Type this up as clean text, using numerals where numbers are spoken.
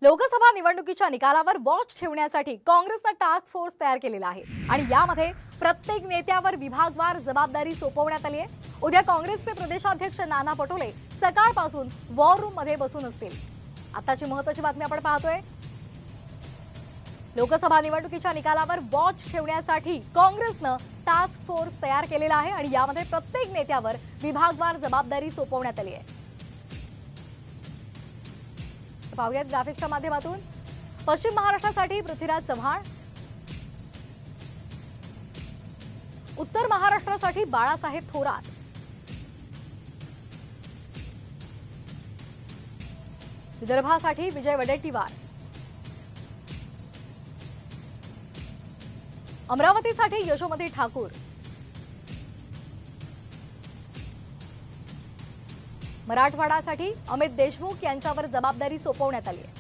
लोकसभा निवडणुकीच्या निकालावर वॉच ठेवण्यासाठी काँग्रेसने टास्क फोर्स तयार केलेला आहे आणि यामध्ये प्रत्येक नेत्यावर विभागवार जबाबदारी सोपवण्यात आली आहे। उद्या काँग्रेसचे प्रदेशाध्यक्ष नाना पटोले सकाळपासून वॉर रूम मध्ये बसून असतील। आताची महत्त्वाची बातमी आपण पाहतोय। लोकसभा निवडणुकीच्या निकालावर वॉच ठेवण्यासाठी काँग्रेसने टास्क फोर्स तयार केलेला आहे आणि यामध्ये प्रत्येक नेत्यावर विभागवार जबाबदारी सोपवण्यात आली आहे। पाहुयात ग्राफिक्सच्या माध्यमातून। पश्चिम महाराष्ट्रासाठी पृथ्वीराज चव्हाण, उत्तर महाराष्ट्रासाठी बाळासाहेब थोरात, विदर्भासाठी विजय वडेट्टीवार, अमरावतीसाठी यशोमती ठाकूर, मराठवाडासाठी अमित देशमुख यांच्यावर जबाबदारी सोपवण्यात आली आहे।